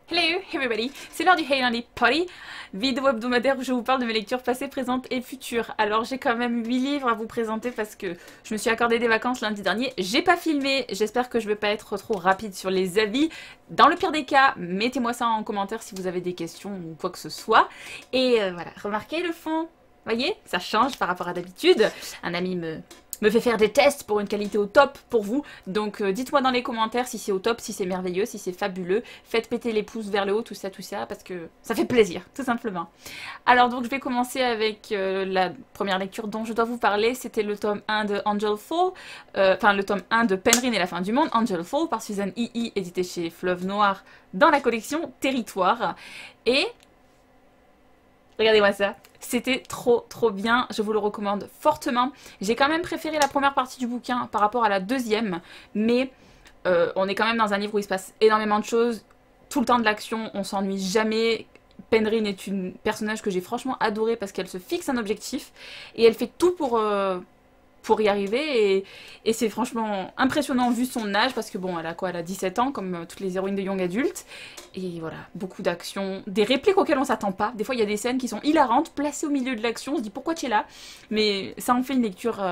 Hello everybody, c'est l'heure du Hey Lundi Party, vidéo hebdomadaire où je vous parle de mes lectures passées, présentes et futures. Alors j'ai quand même 8 livres à vous présenter parce que je me suis accordé des vacances lundi dernier. J'ai pas filmé, j'espère que je vais pas être trop rapide sur les avis. Dans le pire des cas, mettez-moi ça en commentaire si vous avez des questions ou quoi que ce soit. Et voilà, remarquez le fond, voyez, ça change par rapport à d'habitude. Un ami me fait faire des tests pour une qualité au top pour vous. Donc dites-moi dans les commentaires si c'est au top, si c'est merveilleux, si c'est fabuleux. Faites péter les pouces vers le haut, tout ça, parce que ça fait plaisir, tout simplement. Alors donc je vais commencer avec la première lecture dont je dois vous parler. C'était le tome 1 de Angel Fall, enfin le tome 1 de Penryn et la fin du monde, Angel Fall, par Suzanne Ii, édité chez Fleuve Noir dans la collection Territoire. Et regardez-moi ça, c'était trop bien, je vous le recommande fortement. J'ai quand même préféré la première partie du bouquin par rapport à la deuxième, mais on est quand même dans un livre où il se passe énormément de choses, tout le temps de l'action, on s'ennuie jamais. Penryn est une personnage que j'ai franchement adorée parce qu'elle se fixe un objectif et elle fait tout pour y arriver et c'est franchement impressionnant vu son âge parce que bon elle a quoi, elle a 17 ans comme toutes les héroïnes de young adultes et voilà, beaucoup d'action, des répliques auxquelles on s'attend pas, des fois il y a des scènes qui sont hilarantes placées au milieu de l'action, on se dit pourquoi tu es là, mais ça en fait une lecture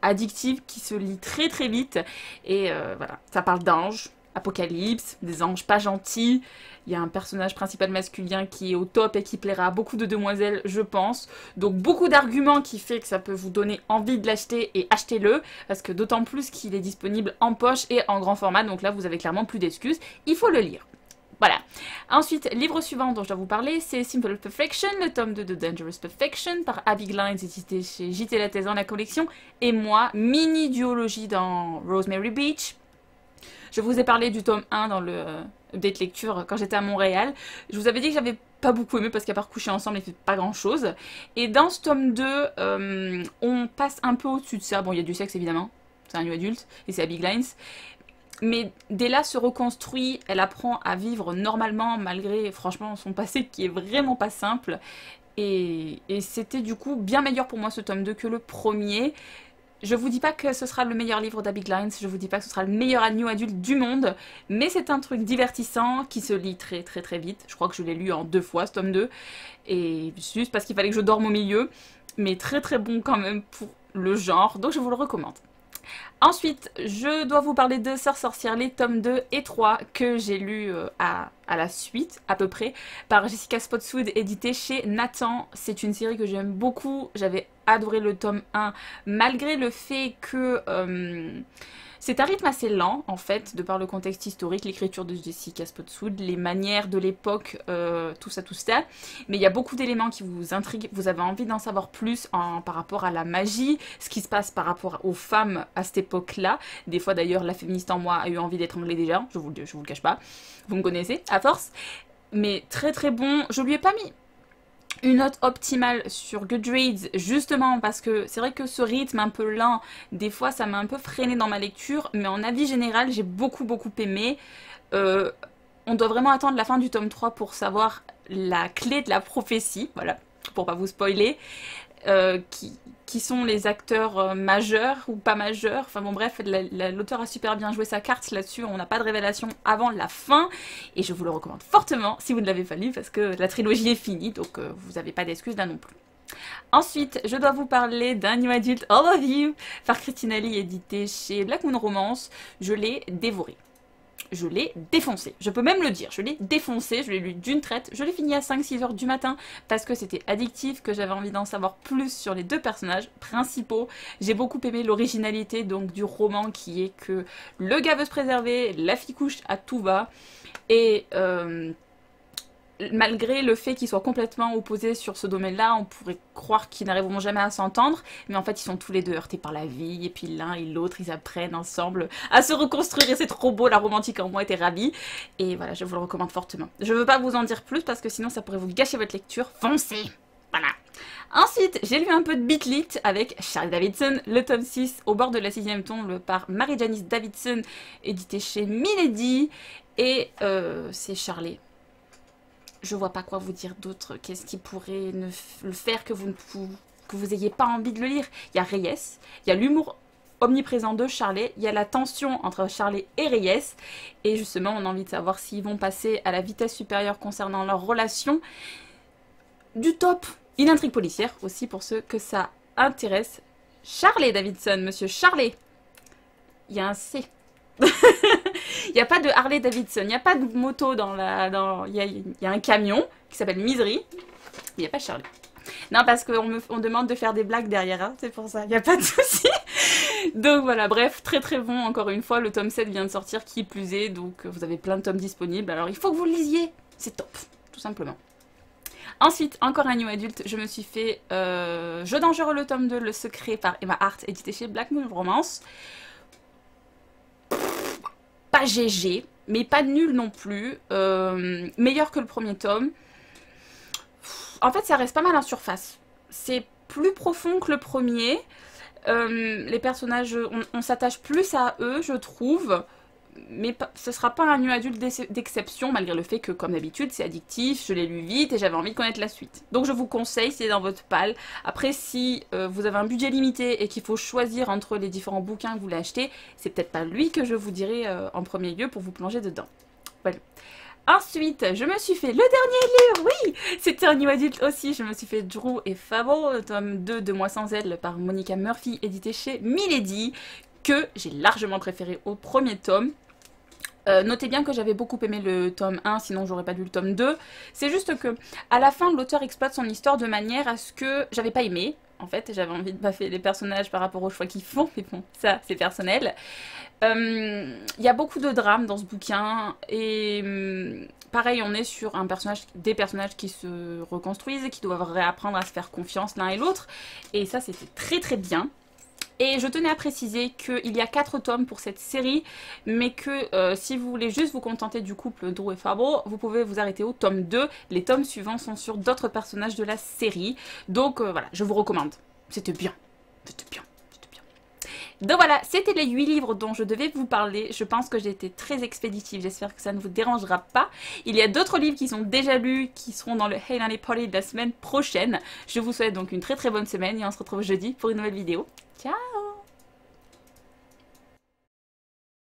addictive qui se lit très vite et voilà, ça parle d'anges, apocalypse, des anges pas gentils. Il y a un personnage principal masculin qui est au top et qui plaira à beaucoup de demoiselles, je pense. Donc beaucoup d'arguments qui fait que ça peut vous donner envie de l'acheter et achetez-le. Parce que d'autant plus qu'il est disponible en poche et en grand format. Donc là, vous avez clairement plus d'excuses. Il faut le lire. Voilà. Ensuite, livre suivant dont je dois vous parler, c'est Simple Perfection, le tome 2 de Dangerous Perfection par Abby Glines, édité chez JT Lattès dans la collection. Et moi, mini duologie dans Rosemary Beach. Je vous ai parlé du tome 1 dans le update lecture quand j'étais à Montréal. Je vous avais dit que j'avais pas beaucoup aimé parce qu'à part coucher ensemble, il fait pas grand chose. Et dans ce tome 2, on passe un peu au-dessus de ça. Bon, il y a du sexe évidemment, c'est un new adulte et c'est Abby Glines. Mais Della se reconstruit, elle apprend à vivre normalement malgré franchement son passé qui est vraiment pas simple. Et c'était du coup bien meilleur pour moi ce tome 2 que le premier. Je vous dis pas que ce sera le meilleur livre d'Abby Glines, je vous dis pas que ce sera le meilleur new adulte du monde, mais c'est un truc divertissant qui se lit très vite. Je crois que je l'ai lu en 2 fois ce tome 2, et juste parce qu'il fallait que je dorme au milieu, mais très bon quand même pour le genre, donc je vous le recommande. Ensuite, je dois vous parler de Sœurs sorcières, les tomes 2 et 3 que j'ai lus à la suite, à peu près, par Jessica Spotswood, édité chez Nathan. C'est une série que j'aime beaucoup, j'avais adoré le tome 1, malgré le fait que c'est un rythme assez lent, en fait, de par le contexte historique, l'écriture de Jessica Spotswood, les manières de l'époque, tout ça. Mais il y a beaucoup d'éléments qui vous intriguent, vous avez envie d'en savoir plus par rapport à la magie, ce qui se passe par rapport aux femmes à cette époque-là. Des fois, d'ailleurs, la féministe en moi a eu envie d'étrangler des gens, je vous le cache pas. Vous me connaissez, à force. Mais très bon. Je lui ai pas mis une note optimale sur Goodreads, justement parce que c'est vrai que ce rythme un peu lent, des fois ça m'a un peu freiné dans ma lecture, mais en avis général j'ai beaucoup aimé. On doit vraiment attendre la fin du tome 3 pour savoir la clé de la prophétie, voilà, pour pas vous spoiler, qui sont les acteurs majeurs ou pas majeurs. Enfin bon bref, l'auteur a super bien joué sa carte là-dessus, on n'a pas de révélation avant la fin, et je vous le recommande fortement si vous ne l'avez pas lu, parce que la trilogie est finie, donc vous n'avez pas d'excuses là non plus. Ensuite, je dois vous parler d'un new adult All of You par Christina Lee, édité chez Black Moon Romance. Je l'ai dévoré. Je l'ai défoncé, je peux même le dire, je l'ai défoncé, je l'ai lu d'une traite, je l'ai fini à 5-6 heures du matin parce que c'était addictif, que j'avais envie d'en savoir plus sur les deux personnages principaux. J'ai beaucoup aimé l'originalité donc du roman qui est que le gars veut se préserver, la fille couche à tout va et malgré le fait qu'ils soient complètement opposés sur ce domaine-là, on pourrait croire qu'ils n'arriveront jamais à s'entendre, mais en fait ils sont tous les deux heurtés par la vie, et puis l'un et l'autre ils apprennent ensemble à se reconstruire, et c'est trop beau, la romantique en moi était ravie, et voilà, je vous le recommande fortement. Je veux pas vous en dire plus, parce que sinon ça pourrait vous gâcher votre lecture, foncez. Voilà. Ensuite, j'ai lu un peu de Beatlit avec Charlie Davidson, le tome 6, au bord de la 6ème tombe par Marie-Janice Davidson, édité chez Milady, et c'est Charlie. Je vois pas quoi vous dire d'autre. Qu'est-ce qui pourrait le faire que vous ayez pas envie de le lire? Il y a Reyes, il y a l'humour omniprésent de Charlie. Il y a la tension entre Charlie et Reyes. Et justement, on a envie de savoir s'ils vont passer à la vitesse supérieure concernant leur relation. Du top. Une intrigue policière aussi pour ceux que ça intéresse. Charlie Davidson, monsieur Charlie. Il y a un C. Il n'y a pas de Harley Davidson, il n'y a pas de moto dans la... Il y a un camion qui s'appelle Misery. Il n'y a pas Charlie. Non, parce qu'on demande de faire des blagues derrière, hein, c'est pour ça, il n'y a pas de souci. Donc voilà, bref, très très bon, encore une fois, le tome 7 vient de sortir, qui plus est, donc vous avez plein de tomes disponibles, alors il faut que vous le lisiez, c'est top, tout simplement. Ensuite, encore un new adulte, je me suis fait Jeu dangereux, le tome 2, Le secret par Emma Hart, édité chez Black Moon Romance. Pas GG, mais pas nul non plus, meilleur que le premier tome. En fait, ça reste pas mal en surface. C'est plus profond que le premier. Les personnages, on s'attache plus à eux, je trouve. Mais ce sera pas un nu adulte d'exception, malgré le fait que, comme d'habitude, c'est addictif, je l'ai lu vite et j'avais envie de connaître la suite. Donc je vous conseille, c'est dans votre palle. Après, si vous avez un budget limité et qu'il faut choisir entre les différents bouquins que vous voulez acheter, c'est peut-être pas lui que je vous dirai en premier lieu pour vous plonger dedans. Voilà. Ensuite, je me suis fait le dernier livre, oui, c'était un new adulte aussi, je me suis fait Drew et Fable, le tome 2 de Moi sans elle par Monica Murphy, édité chez Milady, que j'ai largement préféré au premier tome. Notez bien que j'avais beaucoup aimé le tome 1, sinon j'aurais pas lu le tome 2. C'est juste que, à la fin, l'auteur exploite son histoire de manière à ce que j'avais pas aimé. En fait, j'avais envie de baffer les personnages par rapport aux choix qu'ils font, mais bon, ça, c'est personnel. Il y a beaucoup de drame dans ce bouquin, et pareil, on est sur des personnages qui se reconstruisent, et qui doivent réapprendre à se faire confiance l'un et l'autre, et ça, c'était très très bien. Et je tenais à préciser qu'il y a 4 tomes pour cette série, mais que si vous voulez juste vous contenter du couple Drew et Fable, vous pouvez vous arrêter au tome 2. Les tomes suivants sont sur d'autres personnages de la série. Donc voilà, je vous recommande. C'était bien. C'était bien. C'était bien. Donc voilà, c'était les 8 livres dont je devais vous parler. Je pense que j'ai été très expéditive. J'espère que ça ne vous dérangera pas. Il y a d'autres livres qui sont déjà lus, qui seront dans le Hey Nanny Party de la semaine prochaine. Je vous souhaite donc une très très bonne semaine et on se retrouve jeudi pour une nouvelle vidéo. Ciao!